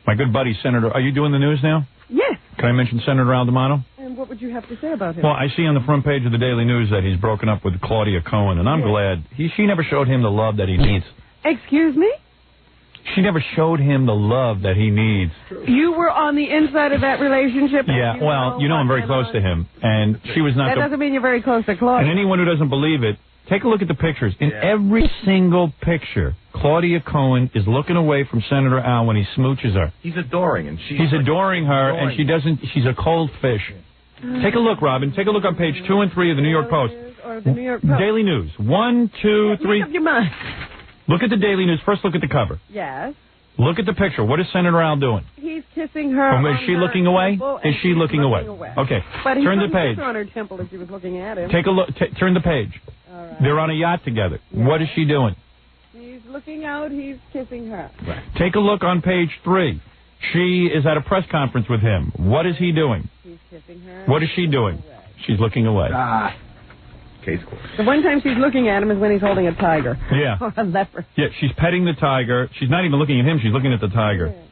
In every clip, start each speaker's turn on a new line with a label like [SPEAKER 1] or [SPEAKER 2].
[SPEAKER 1] My good buddy, Senator... Are you doing the news now?
[SPEAKER 2] Yes.
[SPEAKER 1] Can I mention Senator Al D'Amato?
[SPEAKER 2] And what would you have to say about him?
[SPEAKER 1] Well, I see on the front page of the Daily News that he's broken up with Claudia Cohen, and I'm glad. She never showed him the love that he needs.
[SPEAKER 2] Excuse me?
[SPEAKER 1] She never showed him the love that he needs.
[SPEAKER 2] You were on the inside of that relationship?
[SPEAKER 1] Yeah, well, you know I'm very close to him, and she was not...
[SPEAKER 2] That doesn't mean you're very close to Claudia.
[SPEAKER 1] And anyone who doesn't believe it, take a look at the pictures. In every single picture, Claudia Cohen is looking away from Senator Al when he smooches her.
[SPEAKER 3] He's adoring, and
[SPEAKER 1] He's adoring her, and she doesn't... She's a cold fish. Take a look, Robin. Take a look on page 2 and 3 of the New York Post.
[SPEAKER 2] Or the New York Post.
[SPEAKER 1] Daily News. 1, 2, 3.
[SPEAKER 2] Make up your mind.
[SPEAKER 1] Look at the Daily News. First, look at the cover.
[SPEAKER 2] Yes.
[SPEAKER 1] Look at the picture. What is Senator Al doing?
[SPEAKER 2] He's kissing her.
[SPEAKER 1] Is she looking away? Is she looking away? Okay.
[SPEAKER 2] But
[SPEAKER 1] Turn the page.
[SPEAKER 2] on her temple if she was looking at him.
[SPEAKER 1] Take a look. Turn the page.
[SPEAKER 2] All right.
[SPEAKER 1] They're on a yacht together. Yes. What is she doing?
[SPEAKER 2] She's looking out. He's kissing her.
[SPEAKER 1] Right. Take a look on page 3. She is at a press conference with him. What is he doing?
[SPEAKER 2] He's kissing her.
[SPEAKER 1] What is she doing? She's looking away.
[SPEAKER 3] Case closed.
[SPEAKER 2] The one time she's looking at him is when he's holding a tiger.
[SPEAKER 1] Yeah.
[SPEAKER 2] Or a leopard.
[SPEAKER 1] Yeah, she's petting the tiger. She's not even looking at him. She's looking at the tiger.
[SPEAKER 2] Yeah.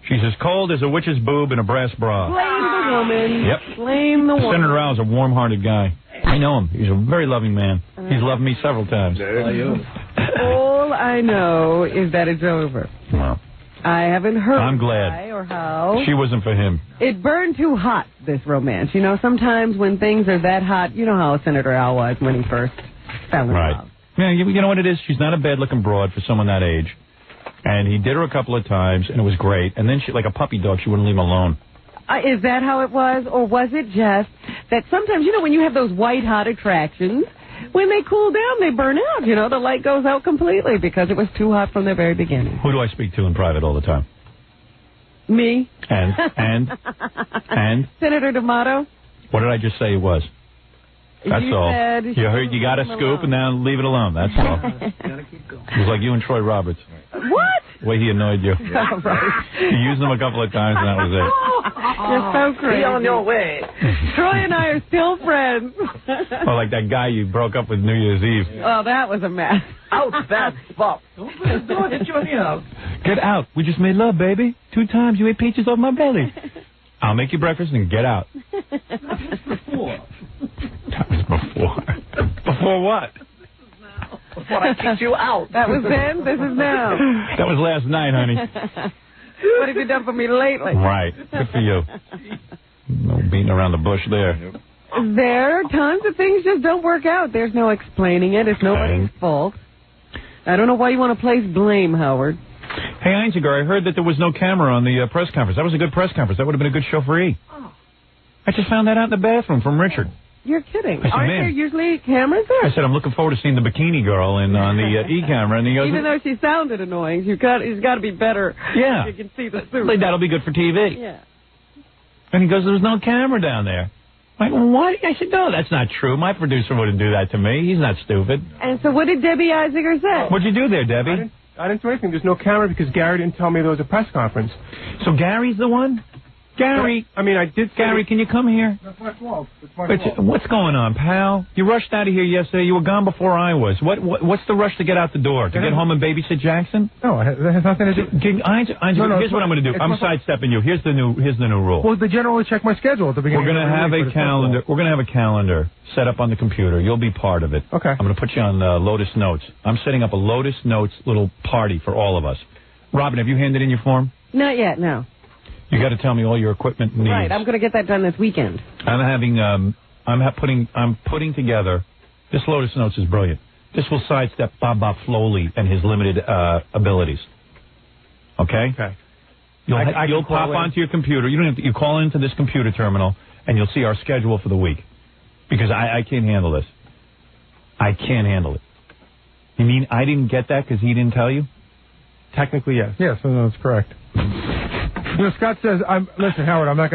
[SPEAKER 1] She's as cold as a witch's boob in a brass bra.
[SPEAKER 2] Blame the woman.
[SPEAKER 1] Yep.
[SPEAKER 2] Blame the woman.
[SPEAKER 1] Senator Al is a warm-hearted guy. I know him. He's a very loving man. He's loved me several times.
[SPEAKER 2] All I know is that it's over.
[SPEAKER 1] Well,
[SPEAKER 2] I haven't heard
[SPEAKER 1] I'm glad.
[SPEAKER 2] why or how.
[SPEAKER 1] She wasn't for him.
[SPEAKER 2] It burned too hot, this romance. You know, sometimes when things are that hot, you know how Senator Al was when he first fell in love.
[SPEAKER 1] Yeah, you know what it is? She's not a bad-looking broad for someone that age. And he did her a couple of times, and it was great. And then, she, like a puppy dog, she wouldn't leave him alone.
[SPEAKER 2] Is that how it was? Or was it just that sometimes, you know, when you have those white-hot attractions, when they cool down, they burn out. You know, the light goes out completely because it was too hot from the very beginning.
[SPEAKER 1] Who do I speak to in private all the time?
[SPEAKER 2] Me.
[SPEAKER 1] And?
[SPEAKER 2] Senator D'Amato.
[SPEAKER 1] What did I just say it was? That's all. You heard, you got a scoop and now leave it alone. That's all. It was like you and Troy Roberts.
[SPEAKER 2] What?
[SPEAKER 1] The way he annoyed you.
[SPEAKER 2] Oh, right.
[SPEAKER 1] You used him a couple of times and that was it.
[SPEAKER 2] You're so crazy.
[SPEAKER 3] Be on your way.
[SPEAKER 2] Troy and I are still friends.
[SPEAKER 1] Oh, like that guy you broke up with New Year's Eve.
[SPEAKER 2] Oh, that was a mess.
[SPEAKER 3] Out that spot. Don't hit your knee.
[SPEAKER 1] Get out. We just made love, baby. 2 times you ate peaches off my belly. I'll make you breakfast and get out.
[SPEAKER 3] Before.
[SPEAKER 1] That was before. Before what?
[SPEAKER 3] Before I kicked you out.
[SPEAKER 2] That was then, this is now.
[SPEAKER 1] That was last night, honey.
[SPEAKER 2] What have you done for me lately?
[SPEAKER 1] Right. Good for you. No beating around the bush there.
[SPEAKER 2] There are times that things just don't work out. There's no explaining it. It's nobody's fault. I don't know why you want to place blame, Howard.
[SPEAKER 1] Hey, Einziger, I heard that there was no camera on the press conference. That was a good press conference. That would have been a good show for E.
[SPEAKER 2] Oh.
[SPEAKER 1] I just found that out in the bathroom from Richard.
[SPEAKER 2] You're kidding.
[SPEAKER 1] I said,
[SPEAKER 2] Aren't there usually cameras there?
[SPEAKER 1] I said, I'm looking forward to seeing the bikini girl on the E camera. And he goes,
[SPEAKER 2] even though she sounded annoying, he's got to be better.
[SPEAKER 1] Yeah.
[SPEAKER 2] You can see the suit.
[SPEAKER 1] Like, that'll be good for TV.
[SPEAKER 2] Yeah.
[SPEAKER 1] And he goes, there's no camera down there. I'm like, well, why? I said, no, that's not true. My producer wouldn't do that to me. He's not stupid.
[SPEAKER 2] And so what did Debbie Einziger say?
[SPEAKER 1] What'd you do there, Debbie?
[SPEAKER 4] I didn't do anything. There's no camera because Gary didn't tell me there was a press conference.
[SPEAKER 1] So Gary's the one? Gary.
[SPEAKER 4] I mean, I did say...
[SPEAKER 1] Gary, can you come here?
[SPEAKER 4] That's my fault. It's my fault.
[SPEAKER 1] What's going on, pal? You rushed out of here yesterday. You were gone before I was. What's the rush to get out the door? To get home and babysit Jackson?
[SPEAKER 4] No, that has nothing to do...
[SPEAKER 1] Here's what I'm going to do. I'm sidestepping you. Here's the new rule.
[SPEAKER 4] Well, the general will check my schedule at the beginning.
[SPEAKER 1] We're going to have a calendar. We're going to have a calendar set up on the computer. You'll be part of it.
[SPEAKER 4] Okay.
[SPEAKER 1] I'm going to put you on Lotus Notes. I'm setting up a Lotus Notes little party for all of us. Robin, have you handed in your form?
[SPEAKER 2] Not yet, no.
[SPEAKER 1] You got to tell me all your equipment needs.
[SPEAKER 2] Right, I'm going to get that done this weekend.
[SPEAKER 1] I'm putting together. This Lotus Notes is brilliant. This will sidestep Bob Flowley and his limited abilities. Okay.
[SPEAKER 4] Okay.
[SPEAKER 1] You'll pop onto your computer. You don't have to. You call into this computer terminal and you'll see our schedule for the week. Because I can't handle this. I can't handle it. You mean I didn't get that because he didn't tell you?
[SPEAKER 4] Technically, yes. Yes, no, that's correct. You know, Scott says, listen, Howard, I'm not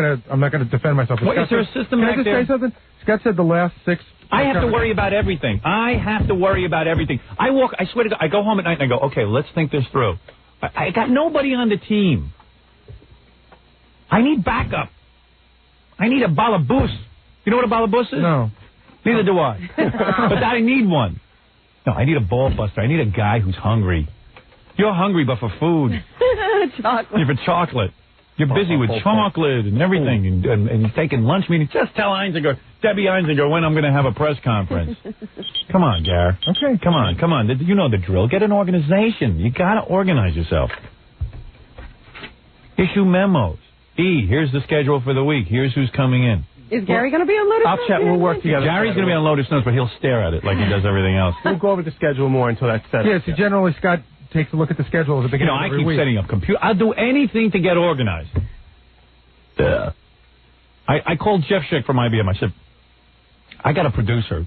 [SPEAKER 4] gonna defend myself.
[SPEAKER 1] What, is there a system back there?
[SPEAKER 4] Can I just say something? Scott said the last 6...
[SPEAKER 1] I have to worry about everything. I swear to God, I go home at night and I go, okay, let's think this through. I got nobody on the team. I need backup. I need a balabus. You know what a balabus is?
[SPEAKER 4] No.
[SPEAKER 1] Neither do I. But I need one. No, I need a ball buster. I need a guy who's hungry. You're hungry, but for food.
[SPEAKER 2] Chocolate.
[SPEAKER 1] You're for chocolate. You're busy with chocolate and everything and taking lunch meetings. Just tell Debbie Einziger, when I'm going to have a press conference. Come on, Gar.
[SPEAKER 4] Okay.
[SPEAKER 1] Come on. You know the drill. Get an organization. You got to organize yourself. Issue memos. Here's the schedule for the week. Here's who's coming in.
[SPEAKER 2] Is Gary going to be on Lotus Notes?
[SPEAKER 4] I'll chat. We'll work together.
[SPEAKER 1] Gary's going to be on Lotus Notes, but he'll stare at it like he does everything else.
[SPEAKER 5] We'll go over the schedule more until that's set.
[SPEAKER 4] Yeah, so generally Scott takes a look at the schedule at the beginning of every week.
[SPEAKER 1] I keep setting up computer. I'll do anything to get organized. I called Jeff Schick from IBM. I said, I got a producer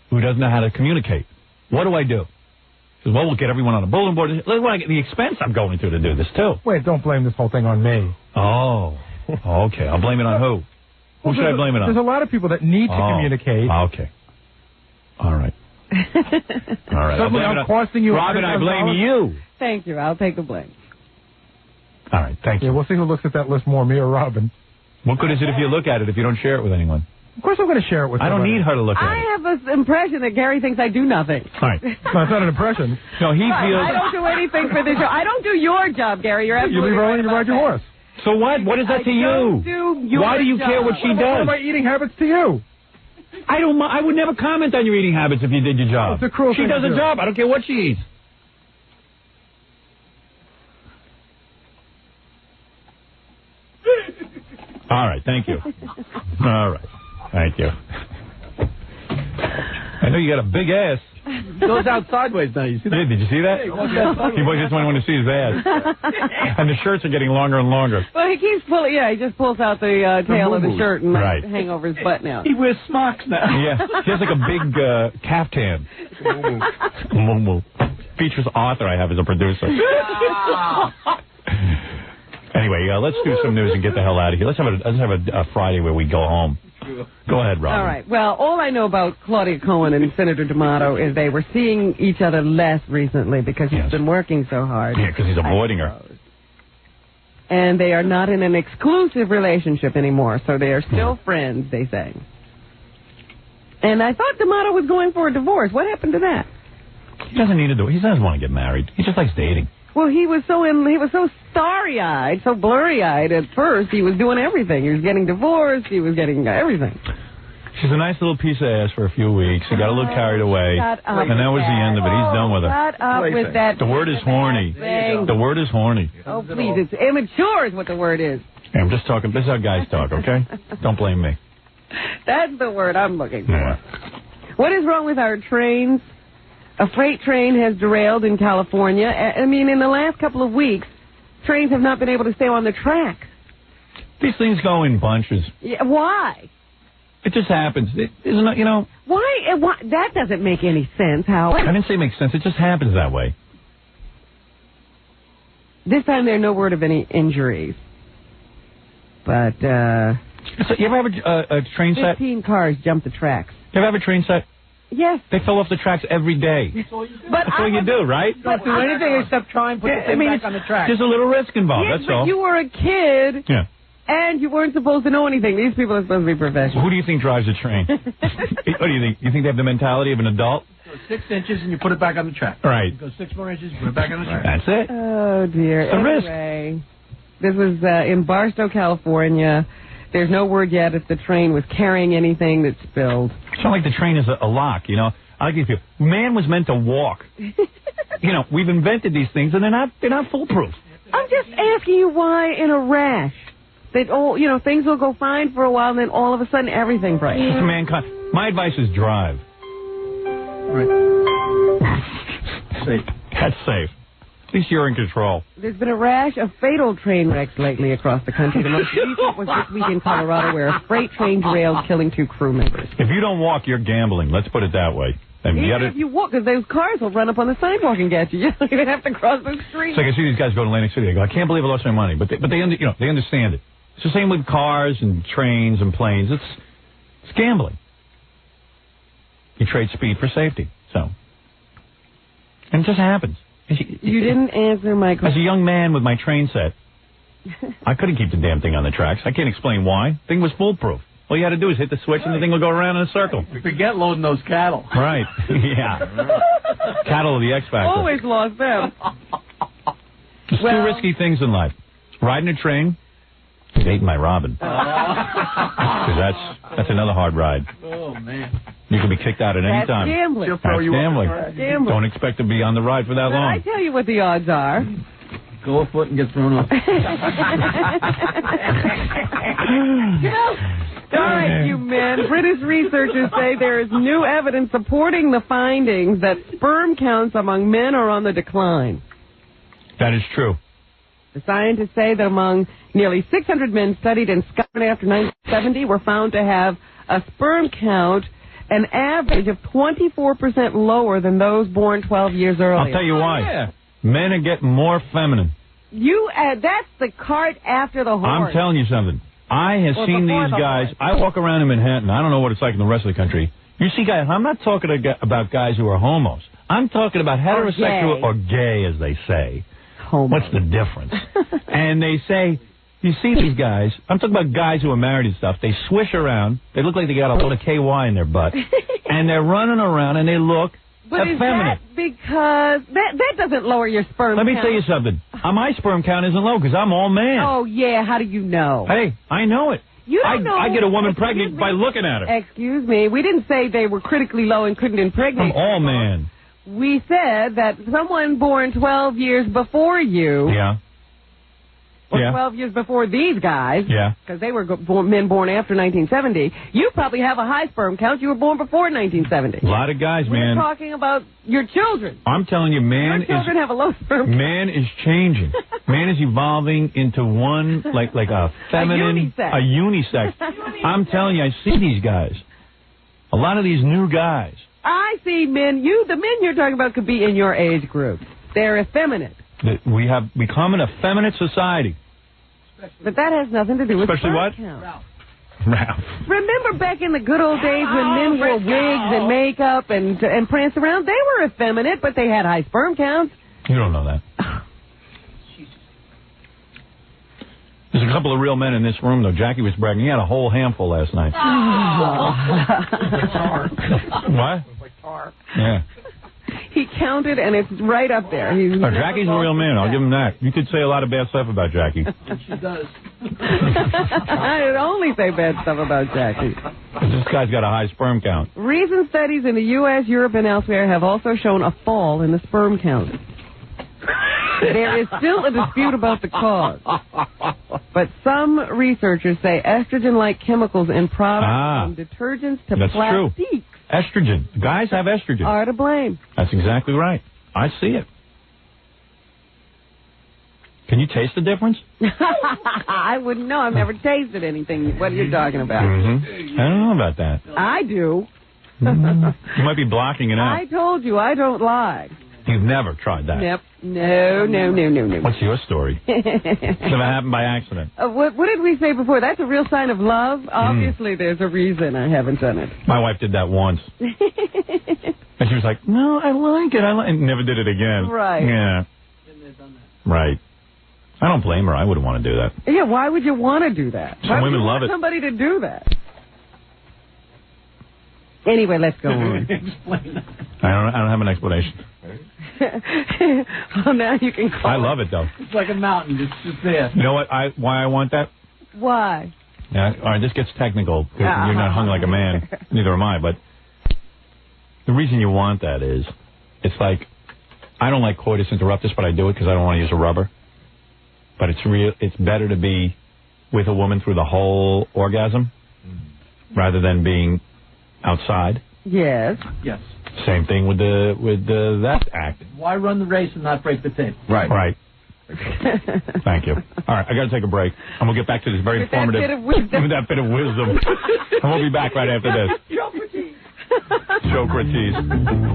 [SPEAKER 1] who doesn't know how to communicate. What do I do? He says, well, we'll get everyone on a bulletin board. Look what the expense I'm going through to do this, too.
[SPEAKER 4] Wait, don't blame this whole thing on me.
[SPEAKER 1] Oh, okay. I'll blame it on who? Who should I blame it on?
[SPEAKER 4] There's a lot of people that need to communicate.
[SPEAKER 1] Okay. All right. All right.
[SPEAKER 4] Suddenly I'm costing you
[SPEAKER 1] Robin, I blame you.
[SPEAKER 2] Thank you. I'll take the blame.
[SPEAKER 1] All right. Thank you.
[SPEAKER 4] Yeah, we'll see who looks at that list more, me or Robin.
[SPEAKER 1] What good is it if you look at it if you don't share it with anyone?
[SPEAKER 4] Of course I'm going to share it with
[SPEAKER 1] I don't need her to look at it.
[SPEAKER 2] I have an impression that Gary thinks I do nothing.
[SPEAKER 1] All right.
[SPEAKER 4] No, it's not an impression.
[SPEAKER 1] No, he feels...
[SPEAKER 2] I don't do anything for this show. I don't do your job, Gary. You're absolutely
[SPEAKER 4] You leave
[SPEAKER 2] right
[SPEAKER 4] early and you ride your horse.
[SPEAKER 1] So what? What is that to you?
[SPEAKER 2] Don't do your
[SPEAKER 1] Why do you
[SPEAKER 2] job.
[SPEAKER 1] care what she
[SPEAKER 4] What
[SPEAKER 1] does?
[SPEAKER 4] are my eating habits to you?
[SPEAKER 1] I would never comment on your eating habits if you did your job.
[SPEAKER 4] It's a cruel
[SPEAKER 1] She
[SPEAKER 4] thing
[SPEAKER 1] does
[SPEAKER 4] to
[SPEAKER 1] a
[SPEAKER 4] do.
[SPEAKER 1] job. I don't care what she eats. All right. Thank you. All right. Thank you. I know you got a big ass.
[SPEAKER 3] Goes out sideways now. You see that?
[SPEAKER 1] Did you see that? You boys just want to see his ass. And the shirts are getting longer and longer.
[SPEAKER 2] Well, he keeps pulling. Yeah, he just pulls out the tail of the shirt and hang over his butt now.
[SPEAKER 3] He wears smocks now.
[SPEAKER 1] Yeah, he has like a big caftan. Moo-moo. Features author I have as a producer. Anyway, let's do some news and get the hell out of here. Let's have a Friday where we go home. Go ahead, Robin.
[SPEAKER 2] All right. Well, all I know about Claudia Cohen and Senator D'Amato is they were seeing each other less recently because he's been working so hard.
[SPEAKER 1] Yeah, because he's avoiding her.
[SPEAKER 2] And they are not in an exclusive relationship anymore, so they are still friends, they say. And I thought D'Amato was going for a divorce. What happened to that?
[SPEAKER 1] He doesn't need to do it. He doesn't want to get married. He just likes dating.
[SPEAKER 2] Well, he was so starry-eyed, so blurry-eyed at first. He was doing everything. He was getting divorced. He was getting everything.
[SPEAKER 1] She's a nice little piece of ass for a few weeks. He got a little carried away. And that was the end of it. He's done with her.
[SPEAKER 2] Shut up with that.
[SPEAKER 1] The word is horny. The word is horny.
[SPEAKER 2] Oh, please. It's immature is what the word is.
[SPEAKER 1] Hey, I'm just talking. This is how guys talk, okay? Don't blame me.
[SPEAKER 2] That's the word I'm looking for.
[SPEAKER 1] Yeah.
[SPEAKER 2] What is wrong with our trains? A freight train has derailed in California. I mean, in the last couple of weeks, trains have not been able to stay on the track.
[SPEAKER 1] These things go in bunches.
[SPEAKER 2] Yeah, why?
[SPEAKER 1] It just happens. Isn't it, you know?
[SPEAKER 2] Why? That doesn't make any sense, Howard.
[SPEAKER 1] I didn't say it makes sense. It just happens that way.
[SPEAKER 2] This time there are no word of any injuries. But,
[SPEAKER 1] So you ever have a train set?
[SPEAKER 2] 15 cars jumped the tracks.
[SPEAKER 1] You ever have a train set?
[SPEAKER 2] Yes.
[SPEAKER 1] They fell off the tracks every day.
[SPEAKER 2] But
[SPEAKER 1] That's all you do, right?
[SPEAKER 3] Don't do anything except try and put the thing back on the track.
[SPEAKER 1] There's a little risk involved,
[SPEAKER 2] yes,
[SPEAKER 1] that's
[SPEAKER 2] but
[SPEAKER 1] all.
[SPEAKER 2] you were a kid,
[SPEAKER 1] Yeah.
[SPEAKER 2] and you weren't supposed to know anything. These people are supposed to be professionals.
[SPEAKER 1] Who do you think drives a train? What do you think? You think they have the mentality of an adult?
[SPEAKER 3] Go 6 inches and you put it back on the track.
[SPEAKER 1] Right.
[SPEAKER 3] Go 6 more inches, put it back on the track.
[SPEAKER 1] That's it.
[SPEAKER 2] Oh, dear.
[SPEAKER 1] It's a risk.
[SPEAKER 2] Anyway, this was in Barstow, California. There's no word yet if the train was carrying anything that spilled.
[SPEAKER 1] It's not like the train is a lock, you know. I like these people. Man was meant to walk. You know, we've invented these things, and they're not foolproof.
[SPEAKER 2] I'm just asking you why in a rash. That things will go fine for a while, and then all of a sudden everything breaks.
[SPEAKER 1] It's mankind. My advice is drive.
[SPEAKER 3] Right. Safe.
[SPEAKER 1] That's safe. At least you're in control.
[SPEAKER 2] There's been a rash of fatal train wrecks lately across the country. The most recent was this week in Colorado, where a freight train derailed, killing 2 crew members.
[SPEAKER 1] If you don't walk, you're gambling. Let's put it that way. And
[SPEAKER 2] Even if you walk, because those cars will run up on the sidewalk and get you. You don't even have to cross the street.
[SPEAKER 1] It's like I see these guys go to Atlantic City. They go, I can't believe I lost my money. But they understand it. It's the same with cars and trains and planes. It's gambling. You trade speed for safety. So. And it just happens.
[SPEAKER 2] You didn't answer my question.
[SPEAKER 1] As a young man with my train set, I couldn't keep the damn thing on the tracks. I can't explain why. The thing was foolproof. All you had to do is hit the switch and the thing will go around in a circle.
[SPEAKER 3] Forget loading those cattle.
[SPEAKER 1] Right. Yeah. Cattle of the X Factor.
[SPEAKER 2] Always lost them.
[SPEAKER 1] There's two risky things in life. Riding a train, dating my Robin. Because that's another hard ride.
[SPEAKER 3] Oh, man.
[SPEAKER 1] You can be kicked out at any time.
[SPEAKER 2] Gambling.
[SPEAKER 1] That's gambling. Don't expect to be on the ride for that long.
[SPEAKER 2] I tell you what the odds are.
[SPEAKER 3] Go afoot and get thrown off.
[SPEAKER 2] All right, you men. British researchers say there is new evidence supporting the findings that sperm counts among men are on the decline.
[SPEAKER 1] That is true.
[SPEAKER 2] The scientists say that among nearly 600 men studied in Scotland after 1970 were found to have a sperm count an average of 24% lower than those born 12 years earlier.
[SPEAKER 1] I'll tell you why. Men are getting more feminine.
[SPEAKER 2] That's the cart after the horse.
[SPEAKER 1] I'm telling you something. I have seen these guys. I walk around in Manhattan. I don't know what it's like in the rest of the country. You see guys, I'm not talking about guys who are homos. I'm talking about heterosexual or gay, as they say.
[SPEAKER 2] Homo.
[SPEAKER 1] What's the difference? And they say, you see these guys, I'm talking about guys who are married and stuff, they swish around, they look like they got a load of KY in their butt, and they're running around and they look effeminate.
[SPEAKER 2] Is that because that doesn't lower your sperm count?
[SPEAKER 1] Let me tell you something. My sperm count isn't low because I'm all man.
[SPEAKER 2] Oh, yeah, how do you know?
[SPEAKER 1] Hey, I know it.
[SPEAKER 2] You don't know.
[SPEAKER 1] I get a woman pregnant by looking at her.
[SPEAKER 2] Excuse me. We didn't say they were critically low and couldn't impregnate.
[SPEAKER 1] I'm all man.
[SPEAKER 2] We said that someone born 12 years before you, or 12 years before these guys, because they were men born after 1970, you probably have a high sperm count. You were born before 1970.
[SPEAKER 1] A lot of guys, man.
[SPEAKER 2] We're talking about your children.
[SPEAKER 1] I'm telling you,
[SPEAKER 2] your children have a low sperm count.
[SPEAKER 1] Man is changing. Man is evolving into one, like a feminine, a unisex. I'm telling you, I see these guys. A lot of these new guys.
[SPEAKER 2] I see men. The men you're talking about could be in your age group. They're effeminate.
[SPEAKER 1] We have become an effeminate society.
[SPEAKER 2] But that has nothing to do with
[SPEAKER 1] especially what?
[SPEAKER 2] Ralph.
[SPEAKER 1] Ralph.
[SPEAKER 2] Remember back in the good old days when men wore wigs and makeup and pranced around? They were effeminate, but they had high sperm counts.
[SPEAKER 1] You don't know that. There's a couple of real men in this room, though. Jackie was bragging. He had a whole handful last night. What? Yeah.
[SPEAKER 2] He counted, and it's right up there.
[SPEAKER 1] Jackie's a real man. I'll give him that. You could say a lot of bad stuff about Jackie.
[SPEAKER 3] She does.
[SPEAKER 2] I'd only say bad stuff about Jackie.
[SPEAKER 1] This guy's got a high sperm count.
[SPEAKER 2] Recent studies in the U.S., Europe, and elsewhere have also shown a fall in the sperm count. There is still a dispute about the cause. But some researchers say estrogen-like chemicals in products from detergents to plastics.
[SPEAKER 1] True. Estrogen. Guys have estrogen.
[SPEAKER 2] Are to blame.
[SPEAKER 1] That's exactly right. I see it. Can you taste the difference?
[SPEAKER 2] I wouldn't know. I've never tasted anything. What are you talking about?
[SPEAKER 1] Mm-hmm. I don't know about that.
[SPEAKER 2] I do.
[SPEAKER 1] You might be blocking it out.
[SPEAKER 2] I told you, I don't lie.
[SPEAKER 1] You've never tried that.
[SPEAKER 2] Yep. No.
[SPEAKER 1] What's your story? It's never happened by accident.
[SPEAKER 2] What did we say before? That's a real sign of love? Obviously, there's a reason I haven't done it.
[SPEAKER 1] My wife did that once. And she was like, no, I like it. And never did it again.
[SPEAKER 2] Right.
[SPEAKER 1] Yeah. Right. I don't blame her. I wouldn't want to do that.
[SPEAKER 2] Yeah, why would you want to do that?
[SPEAKER 1] Some women love it.
[SPEAKER 2] Somebody to do that. Anyway, let's go on.
[SPEAKER 3] Explain that.
[SPEAKER 1] I don't have an explanation.
[SPEAKER 2] Well, now you can call
[SPEAKER 1] I love it, though.
[SPEAKER 3] It's like a mountain. It's just there.
[SPEAKER 1] You know what? Why I want that?
[SPEAKER 2] Why?
[SPEAKER 1] Yeah, all right, this gets technical because you're not hung like a man. Neither am I. But the reason you want that is, it's like, I don't like coitus interruptus, but I do it because I don't want to use a rubber. But it's better to be with a woman through the whole orgasm rather than being outside.
[SPEAKER 2] Yes.
[SPEAKER 3] Yes.
[SPEAKER 1] Same thing with that act.
[SPEAKER 3] Why run the race and not break the tape?
[SPEAKER 1] Right. Thank you. All right, I got to take a break, and we'll get back to this very informative. With that bit of wisdom. And we'll be back right after this. Socrates.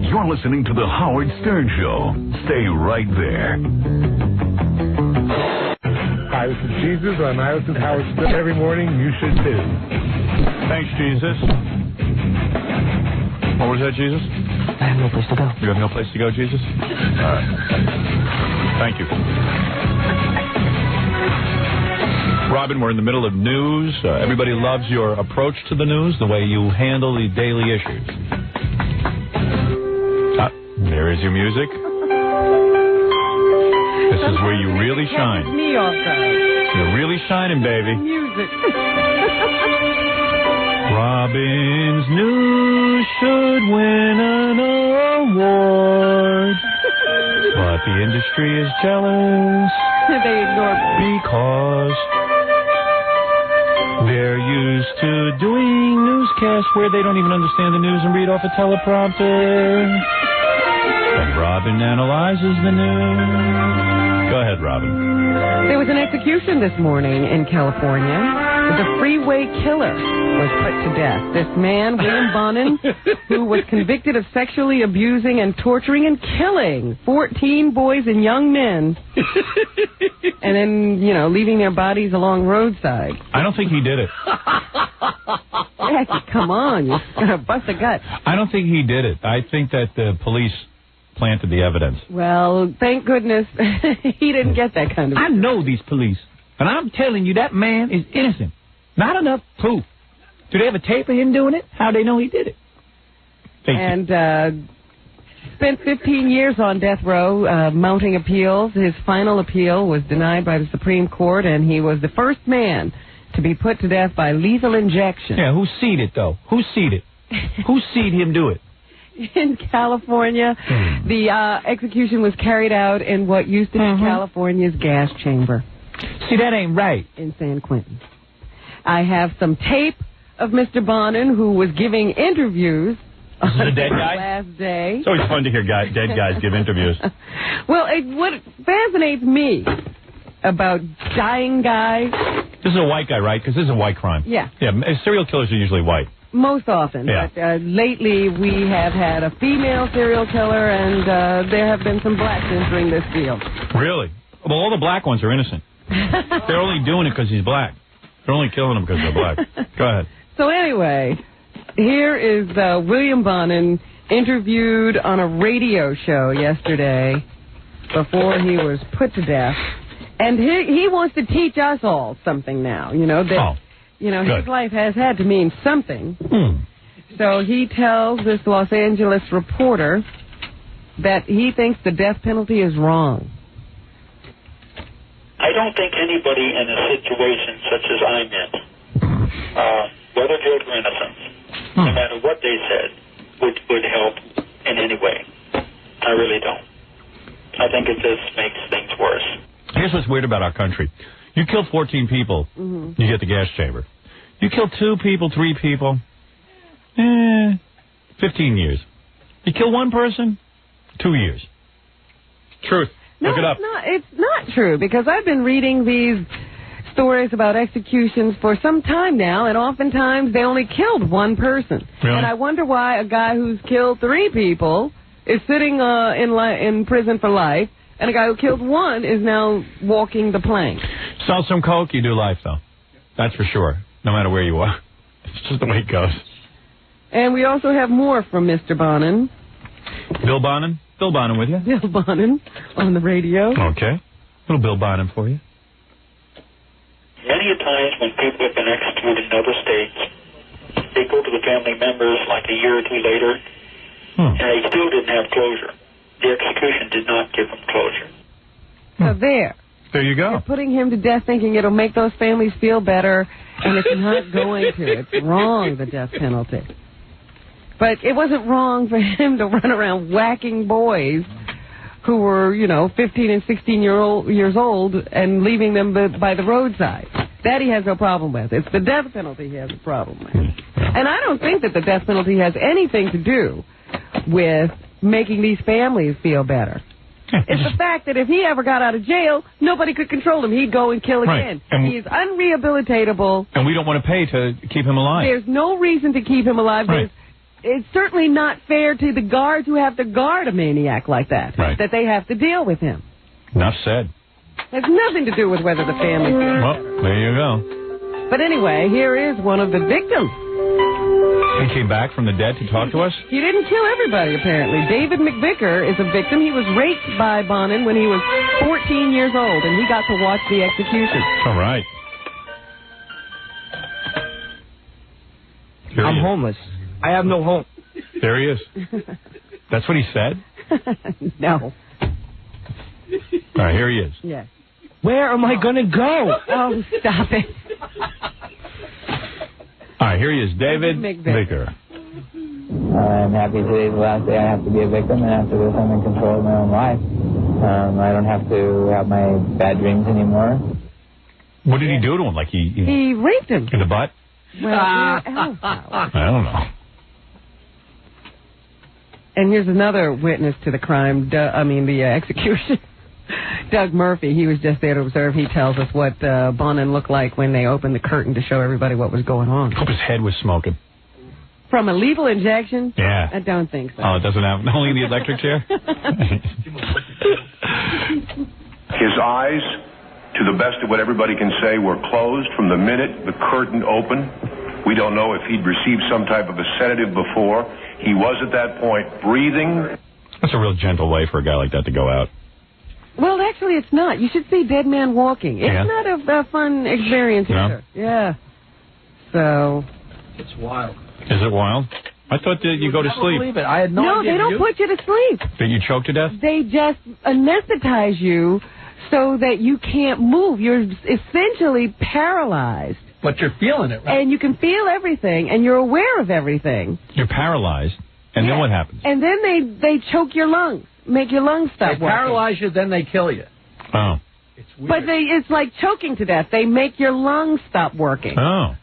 [SPEAKER 6] You're listening to the Howard Stern Show. Stay right there.
[SPEAKER 4] Hi, this is Jesus. This is Howard Stern. Every morning, you should too.
[SPEAKER 1] Thanks, Jesus. What was that, Jesus?
[SPEAKER 7] I have no place to go.
[SPEAKER 1] You have no place to go, Jesus? All right. Thank you. Robin, we're in the middle of news. Everybody loves your approach to the news, the way you handle the daily issues. There is your music. This is where you really shine.
[SPEAKER 2] Catches me off guard.
[SPEAKER 1] You're really shining, baby.
[SPEAKER 2] Music.
[SPEAKER 1] Robin's News should win an award, but the industry is jealous
[SPEAKER 2] They ignore me.
[SPEAKER 1] because they're used to doing newscasts where they don't even understand the news and read off a teleprompter. And Robin analyzes the news. Go ahead, Robin.
[SPEAKER 2] There was an execution this morning in California. The freeway killer was put to death. This man, William Bonin, who was convicted of sexually abusing and torturing and killing 14 boys and young men, and then, leaving their bodies along roadside.
[SPEAKER 1] I don't think he did it.
[SPEAKER 2] Heck, come on, you're going to bust a gut.
[SPEAKER 1] I don't think he did it. I think that the police planted the evidence.
[SPEAKER 2] Well, thank goodness he didn't get that kind of...
[SPEAKER 1] I know these police, and I'm telling you that man is innocent. Not enough proof. Do they have a tape of him doing it? How do they know he did it?
[SPEAKER 2] And spent 15 years on death row mounting appeals. His final appeal was denied by the Supreme Court, and he was the first man to be put to death by lethal injection.
[SPEAKER 1] Yeah, who seed it, though? Who seed it? Who seed him do it?
[SPEAKER 2] In California, the execution was carried out in what used to be California's gas chamber.
[SPEAKER 1] See, that ain't right.
[SPEAKER 2] In San Quentin. I have some tape of Mr. Bonin, who was giving interviews
[SPEAKER 1] This is a dead guy?
[SPEAKER 2] last day.
[SPEAKER 1] It's always fun to hear dead guys give interviews.
[SPEAKER 2] Well, what fascinates me about dying guys...
[SPEAKER 1] This is a white guy, right? Because this is a white crime.
[SPEAKER 2] Yeah.
[SPEAKER 1] Yeah, serial killers are usually white.
[SPEAKER 2] Most often.
[SPEAKER 1] Yeah.
[SPEAKER 2] But lately we have had a female serial killer, and there have been some blacks entering this field.
[SPEAKER 1] Really? Well, all the black ones are innocent. They're only doing it because he's black. They're only killing him because they're black. Go ahead.
[SPEAKER 2] So anyway, here is William Bonin interviewed on a radio show yesterday before he was put to death. And he wants to teach us all something now, that his life has had to mean something. So he tells this Los Angeles reporter that he thinks the death penalty is wrong.
[SPEAKER 7] I don't think anybody in a situation such as I'm in, whether guilt or innocence, no matter what they said, would help in any way. I really don't. I think it just makes things worse.
[SPEAKER 1] Here's what's weird about our country. You kill 14 people, you get the gas chamber. You kill 2 people, 3 people, 15 years. You kill 1 person, 2 years. Truth.
[SPEAKER 2] No,
[SPEAKER 1] Look it up.
[SPEAKER 2] It's not true, because I've been reading these stories about executions for some time now, and oftentimes they only killed 1 person.
[SPEAKER 1] Really?
[SPEAKER 2] And I wonder why a guy who's killed 3 people is sitting in prison for life, and a guy who killed 1 is now walking the plank.
[SPEAKER 1] Sell some coke, you do life, though. That's for sure, no matter where you are. It's just the way it goes.
[SPEAKER 2] And we also have more from Mr. Bonin.
[SPEAKER 1] Bill Bonin? Bill Bonin with you?
[SPEAKER 2] Bill Bonin on the radio.
[SPEAKER 1] Okay. Little Bill Bonin for you.
[SPEAKER 7] Many a times when people have been executed in other states, they go to the family members like a year or 2 later, and they still didn't have closure. The execution did not give them closure.
[SPEAKER 2] So there.
[SPEAKER 1] There you go.
[SPEAKER 2] You're putting him to death thinking it'll make those families feel better, and it's not going to. It's wrong, the death penalty. But it wasn't wrong for him to run around whacking boys who were, 15 and 16 years old and leaving them by the roadside. That he has no problem with. It's the death penalty he has a problem with. And I don't think that the death penalty has anything to do with making these families feel better. It's the fact that if he ever got out of jail, nobody could control him. He'd go and kill again.
[SPEAKER 1] And
[SPEAKER 2] He's unrehabilitatable.
[SPEAKER 1] And we don't want to pay to keep him alive.
[SPEAKER 2] There's no reason to keep him alive.
[SPEAKER 1] Right.
[SPEAKER 2] It's certainly not fair to the guards who have to guard a maniac like that,
[SPEAKER 1] Right.
[SPEAKER 2] that they have to deal with him.
[SPEAKER 1] Enough said.
[SPEAKER 2] It has nothing to do with whether the family feels
[SPEAKER 1] Well,
[SPEAKER 2] better.
[SPEAKER 1] there you go.
[SPEAKER 2] But anyway, here is one of the victims.
[SPEAKER 1] He came back from the dead to talk to us?
[SPEAKER 2] He didn't kill everybody, apparently. David McVicker is a victim. He was raped by Bonin when he was 14 years old, and he got to watch the execution.
[SPEAKER 1] All right.
[SPEAKER 5] I'm homeless. I have no home.
[SPEAKER 1] There he is. That's what he said?
[SPEAKER 2] No.
[SPEAKER 1] All right, here he is.
[SPEAKER 2] Yes.
[SPEAKER 5] Where am I going to go?
[SPEAKER 2] Oh, stop it.
[SPEAKER 1] All right, here he is, David Vicker.
[SPEAKER 8] I'm happy today's the last day I have to be a victim, and after this I'm in control of my own life. I don't have to have my bad dreams anymore.
[SPEAKER 1] What did he do to him? Like
[SPEAKER 2] he raped him.
[SPEAKER 1] In the butt?
[SPEAKER 2] Well,
[SPEAKER 1] I don't know.
[SPEAKER 2] And here's another witness to the crime, the execution. Doug Murphy, he was just there to observe. He tells us what Bonin looked like when they opened the curtain to show everybody what was going on.
[SPEAKER 1] I hope his head was smoking.
[SPEAKER 2] From a lethal injection?
[SPEAKER 1] Yeah.
[SPEAKER 2] I don't think so.
[SPEAKER 1] Oh, it doesn't have... Only the electric chair?
[SPEAKER 9] His eyes, to the best of what everybody can say, were closed from the minute the curtain opened. We don't know if he'd received some type of a sedative before. He was at that point breathing.
[SPEAKER 1] That's a real gentle way for a guy like that to go out.
[SPEAKER 2] Well, actually, it's not. You should see Dead Man Walking. It's not a fun experience either. Yeah. So...
[SPEAKER 3] It's wild.
[SPEAKER 1] Is it wild? I thought that you go to sleep.
[SPEAKER 3] Believe it. I had no idea.
[SPEAKER 2] No, they don't put you to sleep.
[SPEAKER 1] That you choke to death?
[SPEAKER 2] They just anesthetize you so that you can't move. You're essentially paralyzed.
[SPEAKER 3] But you're feeling it, right?
[SPEAKER 2] And you can feel everything, and you're aware of everything.
[SPEAKER 1] You're paralyzed, and then what happens?
[SPEAKER 2] And then they choke your lungs, make your lungs stop working.
[SPEAKER 3] They paralyze you, then they kill you.
[SPEAKER 1] Oh.
[SPEAKER 3] It's weird.
[SPEAKER 2] But it's like choking to death. They make your lungs stop working.
[SPEAKER 1] Oh.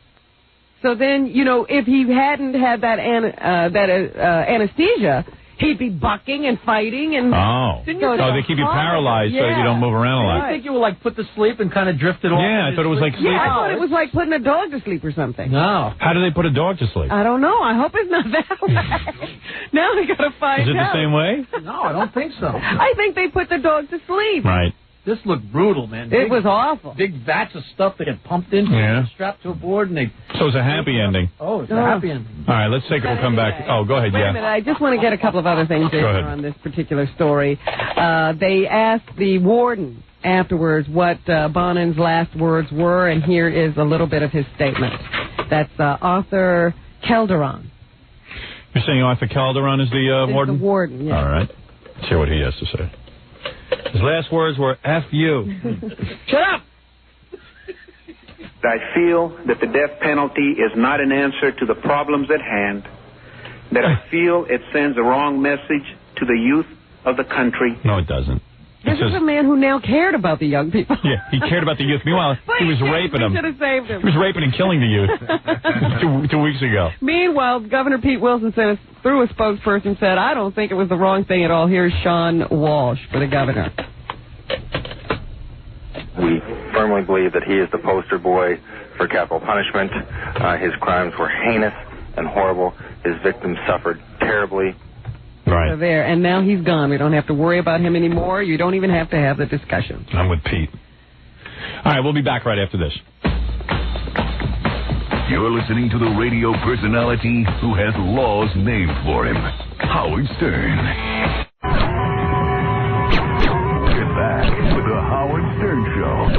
[SPEAKER 2] So then, if he hadn't had that anesthesia, he'd be bucking and fighting and...
[SPEAKER 1] Oh. So they keep you paralyzed so you don't move around a lot.
[SPEAKER 3] I think you were like put to sleep and kind of drifted off.
[SPEAKER 1] Yeah, I thought it was like sleep.
[SPEAKER 2] Yeah, I thought it was like putting a dog to sleep or something.
[SPEAKER 3] No.
[SPEAKER 1] How do they put a dog to sleep?
[SPEAKER 2] I don't know. I hope it's not that way. Now we got to find out.
[SPEAKER 1] Is it the same way?
[SPEAKER 3] No, I don't think so.
[SPEAKER 2] I think they put the dog to sleep.
[SPEAKER 1] Right.
[SPEAKER 3] This looked brutal, man.
[SPEAKER 2] It was awful.
[SPEAKER 3] Big vats of stuff that get pumped into and strapped to a board, and they...
[SPEAKER 1] So it's a happy ending.
[SPEAKER 3] Oh, it's a happy ending.
[SPEAKER 1] All right, let's take it. We'll come back. Oh, go ahead,
[SPEAKER 2] Wait a minute. I just want to get a couple of other things in on this particular story. They asked the warden afterwards what Bonin's last words were, and here is a little bit of his statement. That's Arthur Calderon.
[SPEAKER 1] You're saying Arthur Calderon is the warden?
[SPEAKER 2] The warden, yes.
[SPEAKER 1] All right. Let's hear what he has to say. His last words were, F you.
[SPEAKER 3] Shut up!
[SPEAKER 10] I feel that the death penalty is not an answer to the problems at hand, that I feel it sends a wrong message to the youth of the country.
[SPEAKER 1] No, it doesn't.
[SPEAKER 2] This is a man who now cared about the young people.
[SPEAKER 1] Yeah, he cared about the youth. Meanwhile, he was raping them.
[SPEAKER 2] We should have saved him.
[SPEAKER 1] He was raping and killing the youth 2 weeks ago.
[SPEAKER 2] Meanwhile, Governor Pete Wilson sent us through a spokesperson said, I don't think it was the wrong thing at all. Here's Sean Walsh for the governor.
[SPEAKER 11] We firmly believe that he is the poster boy for capital punishment. His crimes were heinous and horrible. His victims suffered terribly.
[SPEAKER 1] Right.
[SPEAKER 2] So there, and now he's gone. We don't have to worry about him anymore. You don't even have to have the discussion.
[SPEAKER 1] I'm with Pete. All right, we'll be back right after this.
[SPEAKER 6] You're listening to the radio personality who has laws named for him, Howard Stern. Get back with the Howard Stern Show.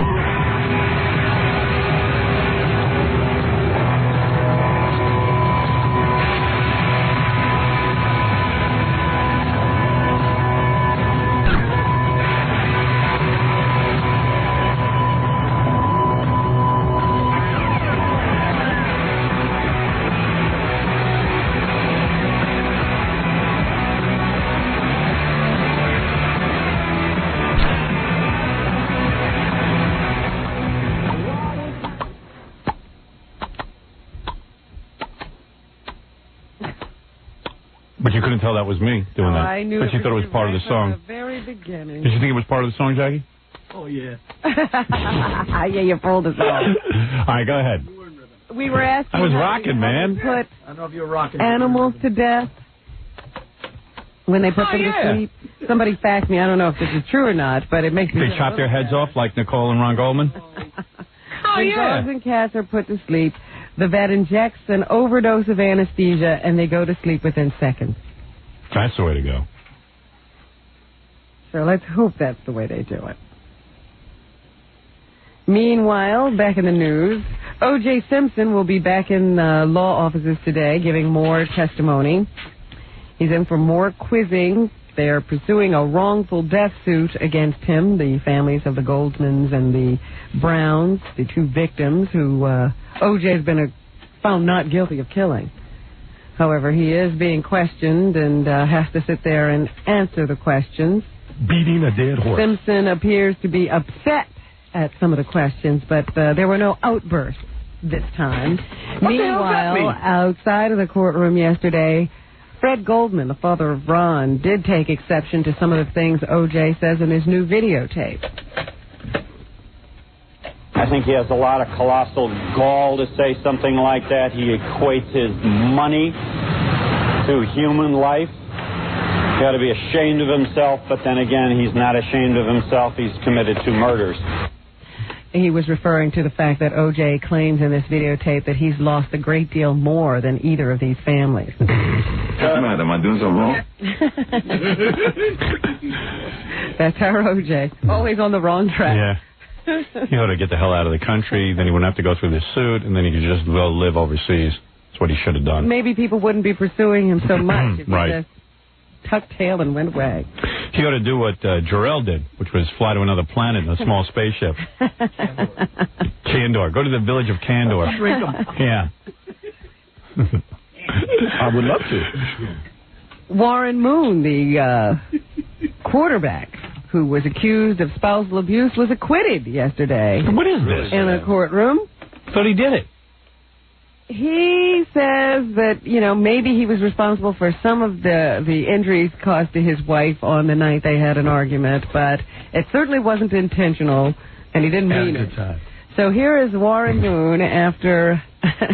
[SPEAKER 1] But you couldn't tell that was me doing that.
[SPEAKER 2] I knew
[SPEAKER 1] but you thought it was part of the song.
[SPEAKER 2] From the very beginning.
[SPEAKER 1] Did you think it was part of the song, Jackie?
[SPEAKER 3] Oh, yeah.
[SPEAKER 2] Yeah, you pulled us off.
[SPEAKER 1] All right, go ahead.
[SPEAKER 2] We were asking...
[SPEAKER 1] I was rocking, man.
[SPEAKER 2] Put
[SPEAKER 3] I don't know if you were rocking.
[SPEAKER 2] animals to death when they put them to sleep. Somebody faxed me. I don't know if this is true or not, but it makes me...
[SPEAKER 1] They chop their heads off like Nicole and Ron Goldman?
[SPEAKER 2] When dogs and cats are put to sleep, the vet injects an overdose of anesthesia, and they go to sleep within seconds.
[SPEAKER 1] That's the way to go.
[SPEAKER 2] So let's hope that's the way they do it. Meanwhile, back in the news, O.J. Simpson will be back in law offices today giving more testimony. He's in for more quizzing They're pursuing a wrongful death suit against him, the families of the Goldmans and the Browns, the two victims who O.J. has been found not guilty of killing. However, he is being questioned and has to sit there and answer the questions.
[SPEAKER 4] Beating a dead horse.
[SPEAKER 2] Simpson appears to be upset at some of the questions, but there were no outbursts this time. Meanwhile, outside of the courtroom yesterday, Fred Goldman, the father of Ron, did take exception to some of the things O.J. says in his new videotape.
[SPEAKER 12] I think he has a lot of colossal gall to say something like that. He equates his money to human life. He's got to be ashamed of himself, but then again, he's not ashamed of himself. He's committed 2 murders.
[SPEAKER 2] He was referring to the fact that O.J. claims in this videotape that he's lost a great deal more than either of these families.
[SPEAKER 13] What's the matter? Am I doing something wrong?
[SPEAKER 2] That's our O.J. Always on the wrong track.
[SPEAKER 1] Yeah. He ought to get the hell out of the country, then he wouldn't have to go through this suit, and then he could just go live overseas. That's what he should have done.
[SPEAKER 2] Maybe people wouldn't be pursuing him so much if
[SPEAKER 1] right.
[SPEAKER 2] he just tucked tail and went away.
[SPEAKER 1] He ought to do what Jor-El did, which was fly to another planet in a small spaceship. Candor. Go to the village of Candor.
[SPEAKER 3] Shrink him.
[SPEAKER 1] Yeah.
[SPEAKER 13] I would love to.
[SPEAKER 2] Warren Moon, the quarterback who was accused of spousal abuse, was acquitted yesterday.
[SPEAKER 1] What is this?
[SPEAKER 2] In a courtroom.
[SPEAKER 1] Thought he did it.
[SPEAKER 2] He says that, maybe he was responsible for some of the injuries caused to his wife on the night they had an argument, but it certainly wasn't intentional, and he didn't mean it. So here is Warren Moon after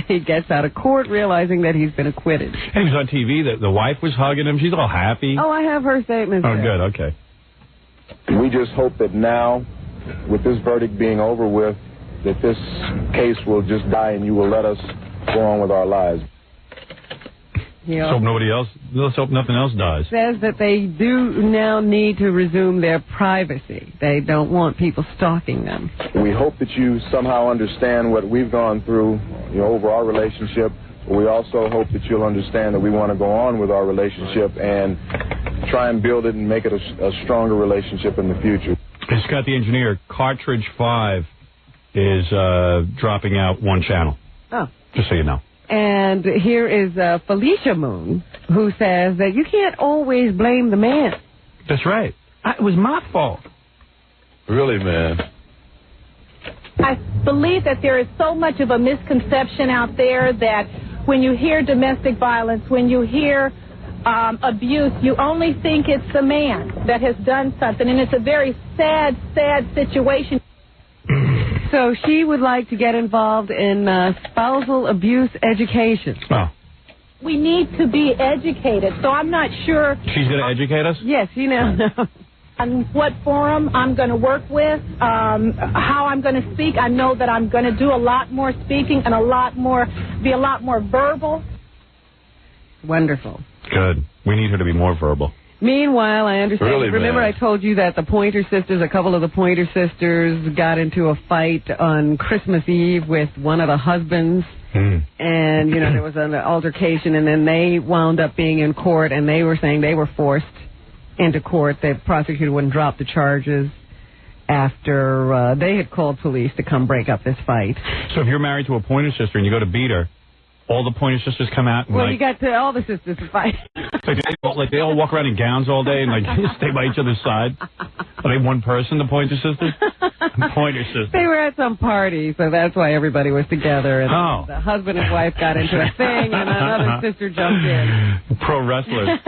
[SPEAKER 2] he gets out of court, realizing that he's been acquitted.
[SPEAKER 1] And he was on TV. The wife was hugging him. She's all happy.
[SPEAKER 2] Oh, I have her statement.
[SPEAKER 1] Oh,
[SPEAKER 2] there.
[SPEAKER 1] good. Okay.
[SPEAKER 14] We just hope that now, with this verdict being over with, that this case will just die and you will let us go on with our lives.
[SPEAKER 1] Let's hope let's hope nothing else dies.
[SPEAKER 2] Says that they do now need to resume their privacy. They don't want people stalking them.
[SPEAKER 14] We hope that you somehow understand what we've gone through over our relationship. But we also hope that you'll understand that we want to go on with our relationship and try and build it and make it a stronger relationship in the future.
[SPEAKER 1] Hey, Scott the engineer, Cartridge 5 is dropping out one channel.
[SPEAKER 2] Oh.
[SPEAKER 1] Just so you know.
[SPEAKER 2] And here is Felicia Moon, who says that you can't always blame the man.
[SPEAKER 1] That's right. It was my fault.
[SPEAKER 13] Really, man?
[SPEAKER 15] I believe that there is so much of a misconception out there that when you hear domestic violence, when you hear abuse, you only think it's the man that has done something. And it's a very sad, sad situation.
[SPEAKER 2] So she would like to get involved in spousal abuse education.
[SPEAKER 1] Oh.
[SPEAKER 15] We need to be educated. So I'm not sure.
[SPEAKER 1] She's going to educate us?
[SPEAKER 2] Yes,
[SPEAKER 15] on what forum I'm going to work with, how I'm going to speak. I know that I'm going to do a lot more speaking and be a lot more verbal.
[SPEAKER 2] Wonderful.
[SPEAKER 1] Good. We need her to be more verbal.
[SPEAKER 2] Meanwhile, I understand.
[SPEAKER 1] Really,
[SPEAKER 2] remember,
[SPEAKER 1] man.
[SPEAKER 2] I told you that the Pointer Sisters, a couple of the Pointer Sisters, got into a fight on Christmas Eve with one of the husbands. And, there was an altercation, and then they wound up being in court, and they were saying they were forced into court. The prosecutor wouldn't drop the charges after they had called police to come break up this fight.
[SPEAKER 1] So if you're married to a Pointer Sister and you go to beat her, all the Pointer Sisters come out and
[SPEAKER 2] you got all the sisters to fight.
[SPEAKER 1] They all walk around in gowns all day and stay by each other's side. Are they one person, the Pointer Sisters? Pointer Sisters.
[SPEAKER 2] They were at some party, so that's why everybody was together. And the husband and wife got into a thing, and another sister jumped in.
[SPEAKER 1] Pro wrestlers.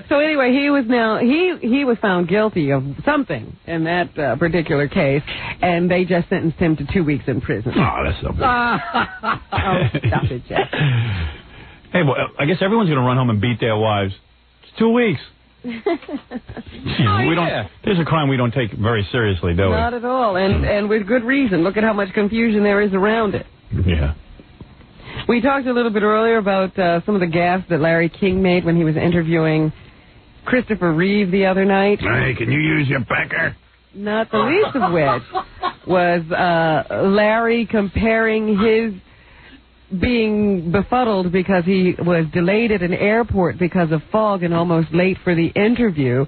[SPEAKER 2] So anyway, he was found guilty of something in that particular case, and they just sentenced him to 2 weeks in prison.
[SPEAKER 1] Oh, that's so good.
[SPEAKER 2] Stop it, Jeff.
[SPEAKER 1] Hey, well, I guess everyone's going to run home and beat their wives. It's 2 weeks. There's a crime we don't take very seriously, do we?
[SPEAKER 2] Not at all, and with good reason. Look at how much confusion there is around it.
[SPEAKER 1] Yeah.
[SPEAKER 2] We talked a little bit earlier about some of the gaffes that Larry King made when he was interviewing Christopher Reeve the other night.
[SPEAKER 1] Hey, can you use your pecker?
[SPEAKER 2] Not the least of which was Larry comparing his being befuddled because he was delayed at an airport because of fog and almost late for the interview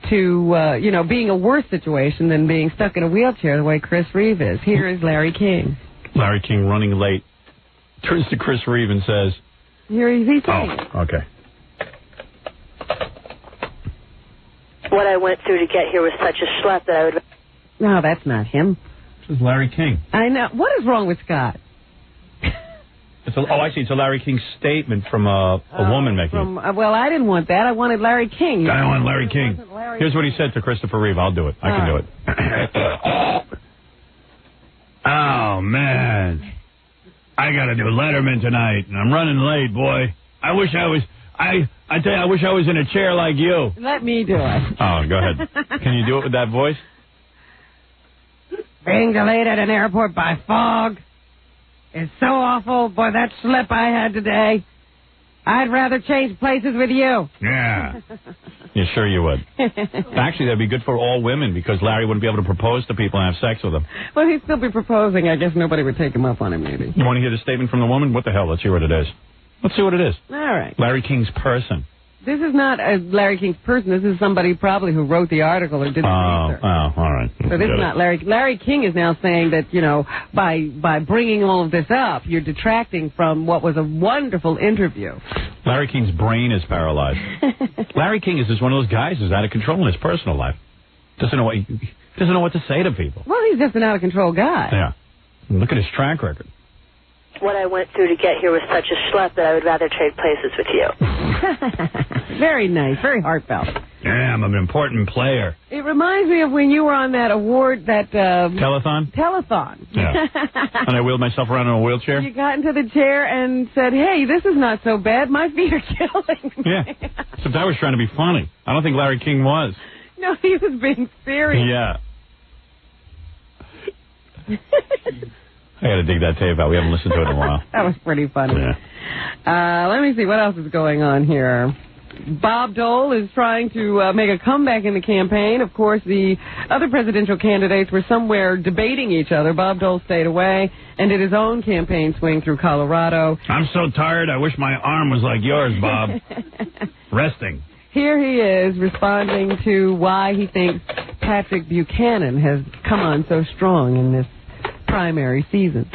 [SPEAKER 2] to, being a worse situation than being stuck in a wheelchair the way Chris Reeve is. Here is Larry King.
[SPEAKER 12] Larry King running late. Turns to Chris Reeve and says...
[SPEAKER 2] Here he's saying it.
[SPEAKER 12] Okay.
[SPEAKER 16] What I went through to get here was such a schlep that I would...
[SPEAKER 2] No, that's not him.
[SPEAKER 12] This is Larry King.
[SPEAKER 2] I know. What is wrong with Scott?
[SPEAKER 12] I see. It's a Larry King statement from a woman making it.
[SPEAKER 2] Well, I didn't want that. I wanted Larry King.
[SPEAKER 12] I want Larry King. Here's what he said to Christopher Reeve. I'll do it. I can do it. Oh, man. I got to do Letterman tonight, and I'm running late, boy. I wish I was... I tell you, I wish I was in a chair like you.
[SPEAKER 2] Let me do it.
[SPEAKER 12] Oh, go ahead. Can you do it with that voice?
[SPEAKER 2] Being delayed at an airport by fog is so awful. Boy, that slip I had today. I'd rather change places with you.
[SPEAKER 12] Yeah. Yeah, sure you would. Actually, that'd be good for all women because Larry wouldn't be able to propose to people and have sex with them.
[SPEAKER 2] Well, he'd still be proposing. I guess nobody would take him up on it, maybe.
[SPEAKER 12] You want to hear the statement from the woman? What the hell? Let's hear what it is. Let's see what it is.
[SPEAKER 2] All right.
[SPEAKER 12] Larry King's person.
[SPEAKER 2] This is not a Larry King's person. This is somebody probably who wrote the article or did the research.
[SPEAKER 12] Oh, all right.
[SPEAKER 2] So this is not Larry. Larry King is now saying that, by bringing all of this up, you're detracting from what was a wonderful interview.
[SPEAKER 12] Larry King's brain is paralyzed. Larry King is just one of those guys who's out of control in his personal life. Doesn't know what to say to people.
[SPEAKER 2] Well, he's just an out-of-control guy.
[SPEAKER 12] Yeah. Look at his track record.
[SPEAKER 16] What I went through to get here was such a schlep that I would rather trade places with you.
[SPEAKER 2] Very nice. Very heartfelt.
[SPEAKER 12] Yeah, I'm an important player.
[SPEAKER 2] It reminds me of when you were on that award, that...
[SPEAKER 12] Telethon?
[SPEAKER 2] Telethon.
[SPEAKER 12] Yeah. And I wheeled myself around in a wheelchair?
[SPEAKER 2] You got into the chair and said, hey, this is not so bad. My feet are killing me.
[SPEAKER 12] Yeah. Except I was trying to be funny. I don't think Larry King was.
[SPEAKER 2] No, he was being serious.
[SPEAKER 12] Yeah. I got to dig that tape out. We haven't listened to it in a while.
[SPEAKER 2] That was pretty funny.
[SPEAKER 12] Yeah.
[SPEAKER 2] Let me see. What else is going on here? Bob Dole is trying to make a comeback in the campaign. Of course, the other presidential candidates were somewhere debating each other. Bob Dole stayed away and did his own campaign swing through Colorado.
[SPEAKER 12] I'm so tired. I wish my arm was like yours, Bob. Resting.
[SPEAKER 2] Here he is responding to why he thinks Patrick Buchanan has come on so strong in this primary season.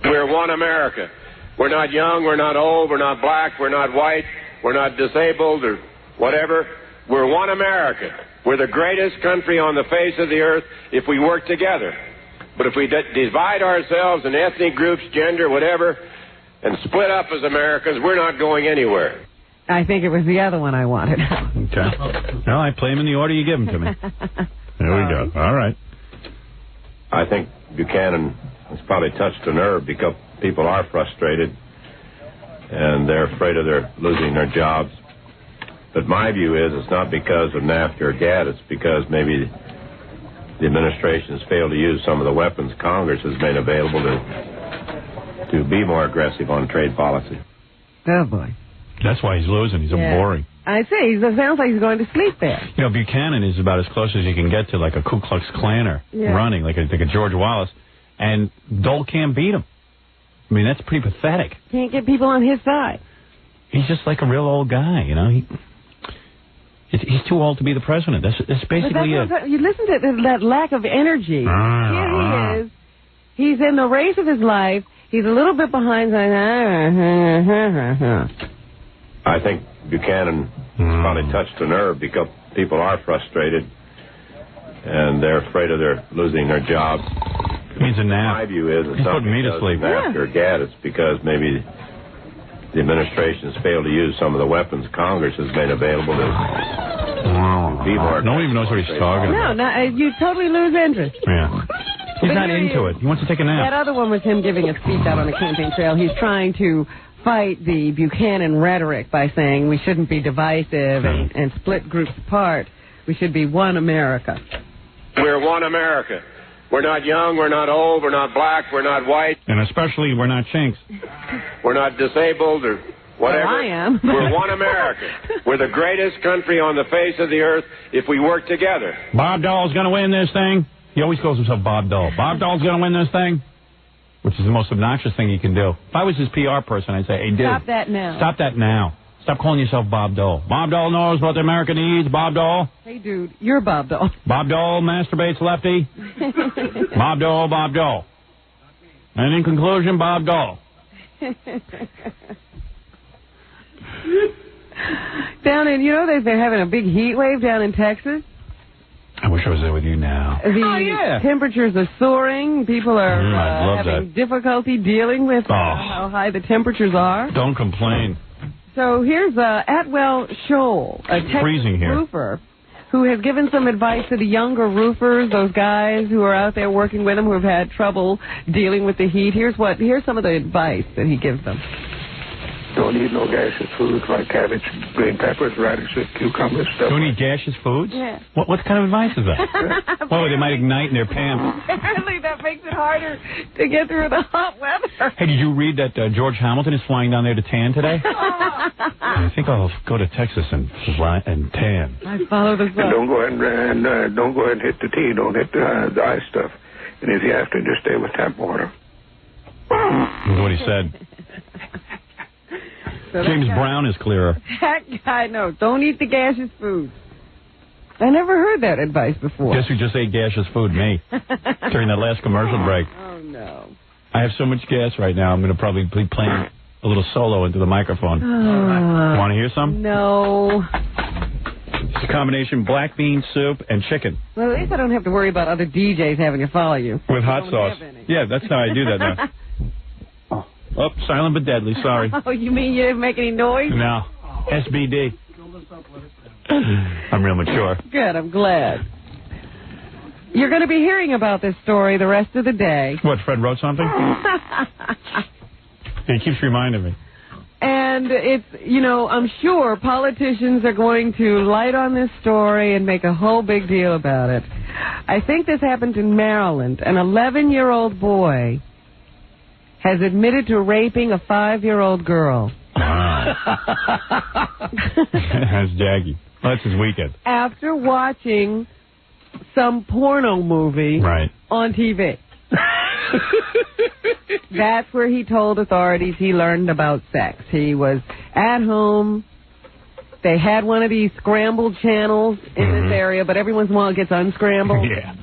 [SPEAKER 17] We're one America. We're not young, we're not old, we're not black, we're not white, we're not disabled or whatever. We're one America. We're the greatest country on the face of the earth if we work together. But if we divide ourselves in ethnic groups, gender, whatever, and split up as Americans, we're not going anywhere.
[SPEAKER 2] I think it was the other one I wanted.
[SPEAKER 12] Okay. Well, I play them in the order you give them to me. There we go. All right.
[SPEAKER 14] I think Buchanan has probably touched a nerve because people are frustrated and they're afraid of losing their jobs. But my view is it's not because of NAFTA or GATT. It's because maybe the administration has failed to use some of the weapons Congress has made available to be more aggressive on trade policy.
[SPEAKER 2] Oh, boy.
[SPEAKER 12] That's why he's losing. He's boring.
[SPEAKER 2] I see. It sounds like he's going to sleep there.
[SPEAKER 12] Buchanan is about as close as you can get to like a Ku Klux Klaner running, like a George Wallace, and Dole can't beat him. I mean, that's pretty pathetic.
[SPEAKER 2] Can't get people on his side.
[SPEAKER 12] He's just like a real old guy, He's too old to be the president. That's basically it.
[SPEAKER 2] You listen to that lack of energy. Here he is. He's in the race of his life. He's a little bit behind.
[SPEAKER 14] I think Buchanan has probably touched a nerve because people are frustrated and they're afraid of losing their jobs.
[SPEAKER 12] Means a nap.
[SPEAKER 14] My view is it's
[SPEAKER 12] He's
[SPEAKER 14] not
[SPEAKER 12] putting me to sleep.
[SPEAKER 14] NAFTA or GATT. It's because maybe the administration has failed to use some of the weapons Congress has made available to be more.
[SPEAKER 12] No one even knows what he's talking about.
[SPEAKER 2] No, you totally lose interest.
[SPEAKER 12] Yeah. He's not into it. He wants to take a nap.
[SPEAKER 2] That other one was him giving a speech out on the campaign trail. He's trying to fight the Buchanan rhetoric by saying we shouldn't be divisive and split groups apart. We should be one America.
[SPEAKER 17] We're one America. We're not young, we're not old, we're not black, we're not white.
[SPEAKER 12] And especially we're not chinks.
[SPEAKER 17] We're not disabled or whatever.
[SPEAKER 2] Well, I am.
[SPEAKER 17] We're one America. We're the greatest country on the face of the earth if we work together.
[SPEAKER 12] Bob Dole's going to win this thing. He always calls himself Bob Dole. Bob Dole's going to win this thing.
[SPEAKER 1] which is the most obnoxious thing he can do. If I was his PR person, I'd say, hey, dude.
[SPEAKER 2] Stop that now.
[SPEAKER 1] Stop that now. Stop calling yourself Bob Dole. Bob Dole knows what America needs. Bob Dole.
[SPEAKER 2] Hey, dude, you're Bob Dole.
[SPEAKER 1] Bob Dole masturbates lefty. Bob Dole, Bob Dole. And in conclusion, Bob Dole.
[SPEAKER 2] Down in, they're having a big heat wave down in Texas.
[SPEAKER 1] I wish I was there with you now.
[SPEAKER 2] The temperatures are soaring. People are having difficulty dealing with how high the temperatures are.
[SPEAKER 1] Don't complain.
[SPEAKER 2] So here's Atwell Scholl, a Texas roofer, who has given some advice to the younger roofers, those guys who are out there working with him who have had trouble dealing with the heat. Here's some of the advice that he gives them.
[SPEAKER 18] Don't eat no gaseous foods like cabbage, green peppers, radishes, cucumbers, stuff.
[SPEAKER 1] Don't eat gaseous foods?
[SPEAKER 2] Yeah.
[SPEAKER 1] What kind of advice is that? Well, they might ignite in their pants.
[SPEAKER 2] Apparently that makes it harder to get through the hot weather.
[SPEAKER 1] Hey, did you read that George Hamilton is flying down there to tan today? I think I'll go to Texas and fly and tan.
[SPEAKER 2] I follow the sun.
[SPEAKER 18] And don't go ahead and don't go ahead and hit the tea. Don't hit the ice stuff. And if you have to, just stay with tap water.
[SPEAKER 1] That's what he said.
[SPEAKER 2] So
[SPEAKER 1] James Brown is clearer.
[SPEAKER 2] That guy, no, don't eat the gaseous foods. I never heard that advice before.
[SPEAKER 1] Guess who just ate gaseous food? Me. During that last commercial break.
[SPEAKER 2] Oh, no.
[SPEAKER 1] I have so much gas right now, I'm going to probably be playing a little solo into the microphone. Want to hear some?
[SPEAKER 2] No.
[SPEAKER 1] It's a combination black bean soup and chicken.
[SPEAKER 2] Well, at least I don't have to worry about other DJs having to follow you.
[SPEAKER 1] With hot sauce. Yeah, that's how I do that now. Oh, silent but deadly, sorry.
[SPEAKER 2] Oh, you mean you didn't make any noise?
[SPEAKER 1] No. SBD. I'm real mature.
[SPEAKER 2] Good, I'm glad. You're going to be hearing about this story the rest of the day.
[SPEAKER 1] What, Fred wrote something? He keeps reminding me.
[SPEAKER 2] And it's, I'm sure politicians are going to light on this story and make a whole big deal about it. I think this happened in Maryland. An 11-year-old boy has admitted to raping a 5-year-old girl.
[SPEAKER 1] Wow. That's Jaggy. Well, that's his weekend.
[SPEAKER 2] After watching some porno movie on TV. That's where he told authorities he learned about sex. He was at home. They had one of these scrambled channels in this area, but every once in a while it gets unscrambled.
[SPEAKER 1] Yeah.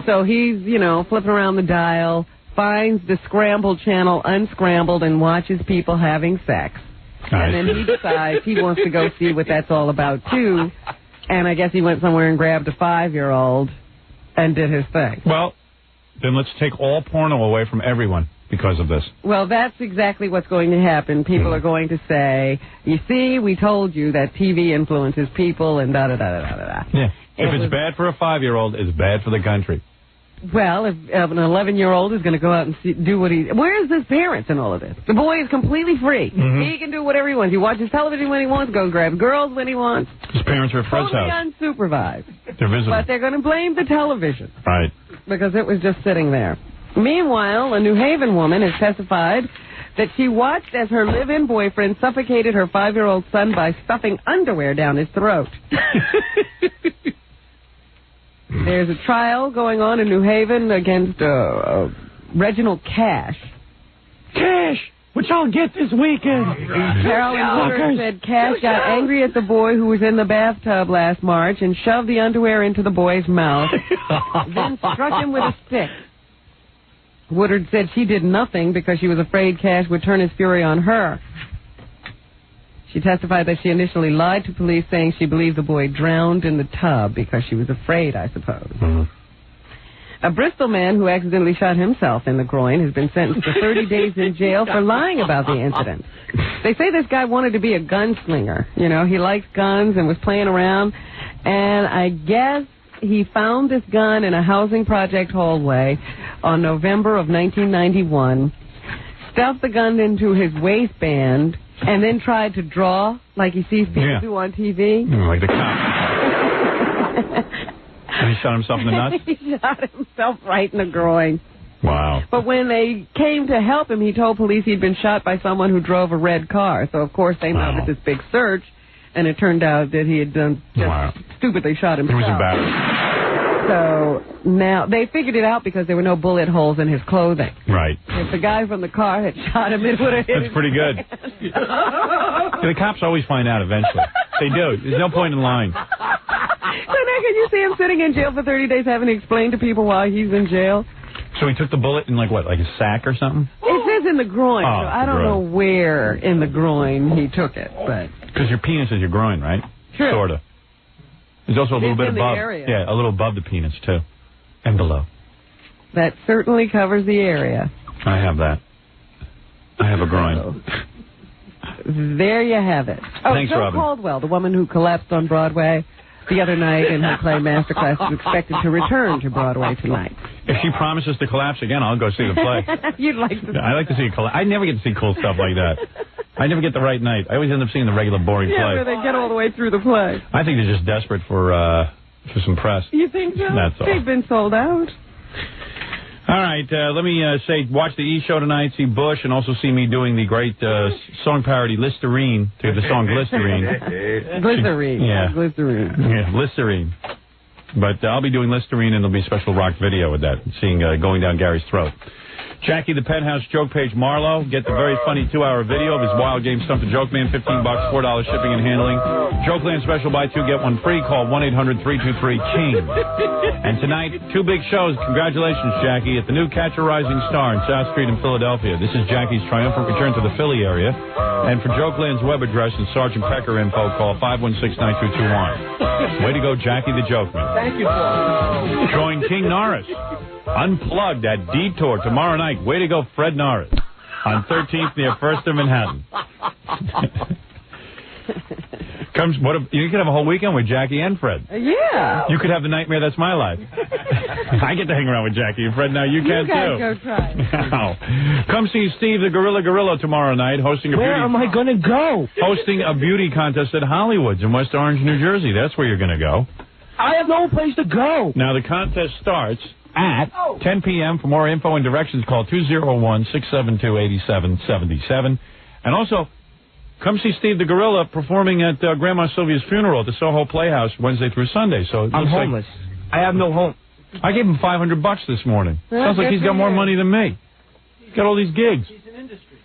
[SPEAKER 2] So he's, flipping around the dial, finds the scrambled channel unscrambled, and watches people having sex. And then he decides he wants to go see what that's all about, too. And I guess he went somewhere and grabbed a 5-year-old and did his thing.
[SPEAKER 1] Well, then let's take all porno away from everyone because of this.
[SPEAKER 2] Well, that's exactly what's going to happen. People are going to say, you see, we told you that TV influences people and da-da-da-da-da-da.
[SPEAKER 1] Yeah. If it's bad for a 5-year-old, it's bad for the country.
[SPEAKER 2] Well, if an 11-year-old is going to go out and do what where is his parents in all of this? The boy is completely free. He can do whatever he wants. He watches television when he wants, goes grab girls when he wants.
[SPEAKER 1] His parents are at Fred's house.
[SPEAKER 2] Totally unsupervised.
[SPEAKER 1] They're visiting.
[SPEAKER 2] But they're going to blame the television.
[SPEAKER 1] Right.
[SPEAKER 2] Because it was just sitting there. Meanwhile, a New Haven woman has testified that she watched as her live-in boyfriend suffocated her 5-year-old son by stuffing underwear down his throat. There's a trial going on in New Haven against Reginald Cash.
[SPEAKER 5] Cash! What y'all get this weekend?
[SPEAKER 2] Carolyn Woodard said Cash got angry at the boy who was in the bathtub last March and shoved the underwear into the boy's mouth, then struck him with a stick. Woodard said she did nothing because she was afraid Cash would turn his fury on her. She testified that she initially lied to police, saying she believed the boy drowned in the tub because she was afraid, I suppose. A Bristol man who accidentally shot himself in the groin has been sentenced to 30 days in jail for lying about the incident. They say this guy wanted to be a gunslinger. He likes guns and was playing around. And I guess he found this gun in a housing project hallway on November of 1991, stuffed the gun into his waistband, and then tried to draw like he sees people do on TV.
[SPEAKER 1] Like the cop. And he shot himself in the nuts?
[SPEAKER 2] He shot himself right in the groin.
[SPEAKER 1] Wow.
[SPEAKER 2] But when they came to help him, he told police he'd been shot by someone who drove a red car. So, of course, they mounted this big search, and it turned out that he had done just stupidly shot himself.
[SPEAKER 1] He was embarrassed.
[SPEAKER 2] So now they figured it out because there were no bullet holes in his clothing.
[SPEAKER 1] Right.
[SPEAKER 2] If the guy from the car had shot him, it would have hit
[SPEAKER 1] That's
[SPEAKER 2] his
[SPEAKER 1] pretty good. The cops always find out eventually. They do. There's no point in lying.
[SPEAKER 2] So now can you see him sitting in jail for 30 days having to explain to people why he's in jail?
[SPEAKER 1] So he took the bullet in like what, like a sack or something?
[SPEAKER 2] It says in the groin.
[SPEAKER 1] Oh,
[SPEAKER 2] So I don't know where in the groin he took it, but
[SPEAKER 1] Because your penis is your groin, right?
[SPEAKER 2] True.
[SPEAKER 1] Sort of. There's also a little
[SPEAKER 2] It's
[SPEAKER 1] bit
[SPEAKER 2] in the
[SPEAKER 1] above.
[SPEAKER 2] area.
[SPEAKER 1] Yeah, a little above the penis too, and below.
[SPEAKER 2] that certainly covers the area.
[SPEAKER 1] I have that. I have a groin.
[SPEAKER 2] There you have it. Oh,
[SPEAKER 1] Thanks,
[SPEAKER 2] Joe
[SPEAKER 1] Robin.
[SPEAKER 2] Caldwell, the woman who collapsed on Broadway the other night in her play Masterclass, is expected to return to Broadway tonight.
[SPEAKER 1] If she promises to collapse again, I'll go see the play.
[SPEAKER 2] You'd like to.
[SPEAKER 1] I like to see a collapse. I never get to see cool stuff like that. I never get the right night. I always end up seeing the regular boring
[SPEAKER 2] Yeah,
[SPEAKER 1] play.
[SPEAKER 2] where they get all the way through the play.
[SPEAKER 1] I think they're just desperate for some press.
[SPEAKER 2] You think so?
[SPEAKER 1] That's all.
[SPEAKER 2] They've been sold out.
[SPEAKER 1] All right, let me say, watch the E! Show tonight, see Bush, and also see me doing the great song parody Listerine to the song Glycerine.
[SPEAKER 2] Glycerine.
[SPEAKER 1] Yeah.
[SPEAKER 2] Glycerine.
[SPEAKER 1] Yeah, Listerine. But I'll be doing Listerine, and there'll be a special rock video with that, seeing going down Gary's throat. Jackie the Penthouse Joke Page Marlowe. Get the very funny 2-hour video of his wild game Stump the Joke Man. $15, $4 shipping and handling. Jokeland special, buy 2, get 1 free. Call 1-800-323-KING. And tonight, 2 big shows. Congratulations, Jackie, at the new Catch a Rising Star in South Street in Philadelphia. This is Jackie's triumphant return to the Philly area. And for Jokeland's web address and Sergeant Pecker info, call 516-9221. Way to go, Jackie the Joke Man.
[SPEAKER 3] Thank you, Paul.
[SPEAKER 1] Join King Norris. Unplugged at Detour tomorrow night. Way to go, Fred Norris. On 13th near First and Manhattan. You could have a whole weekend with Jackie and Fred.
[SPEAKER 2] Yeah.
[SPEAKER 1] You could have the Nightmare That's My Life. I get to hang around with Jackie and Fred now. You can
[SPEAKER 2] guys
[SPEAKER 1] too.
[SPEAKER 2] go try.
[SPEAKER 1] Wow. Come see Steve the Gorilla tomorrow night hosting a
[SPEAKER 5] Where
[SPEAKER 1] beauty
[SPEAKER 5] am I going to go?
[SPEAKER 1] hosting a beauty contest at Hollywood's in West Orange, New Jersey. That's where you're going to go.
[SPEAKER 5] I have no place to go.
[SPEAKER 1] Now the contest starts at 10 p.m. For more info and directions, call 201-672-8777. And also, come see Steve the Gorilla performing at Grandma Sylvia's funeral at the Soho Playhouse Wednesday through Sunday. So it
[SPEAKER 5] I'm
[SPEAKER 1] looks like-
[SPEAKER 5] homeless. I have no home.
[SPEAKER 1] I gave him $500 this morning. Sounds like he's got more money than me. He's got all these gigs.
[SPEAKER 3] He's an industry.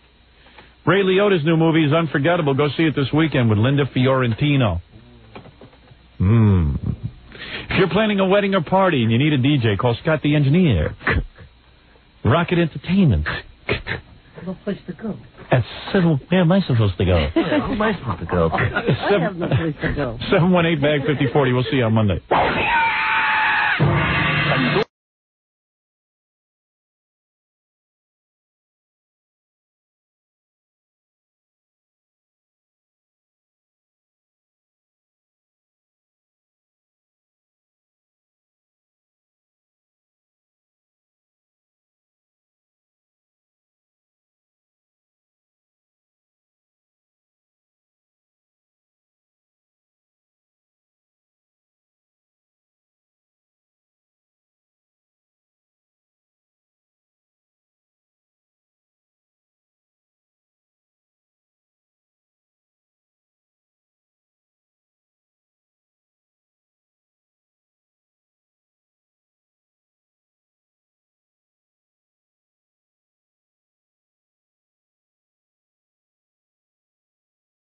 [SPEAKER 1] Ray Liotta's new movie is Unforgettable. Go see it this weekend with Linda Fiorentino. If you're planning a wedding or party and you need a DJ, call Scott the Engineer. Rocket Entertainment.
[SPEAKER 3] No place to go.
[SPEAKER 1] Where am I supposed to go?
[SPEAKER 3] Where am I supposed to go?
[SPEAKER 2] I have no place to go.
[SPEAKER 1] 718-BAG-5040. We'll see you on Monday.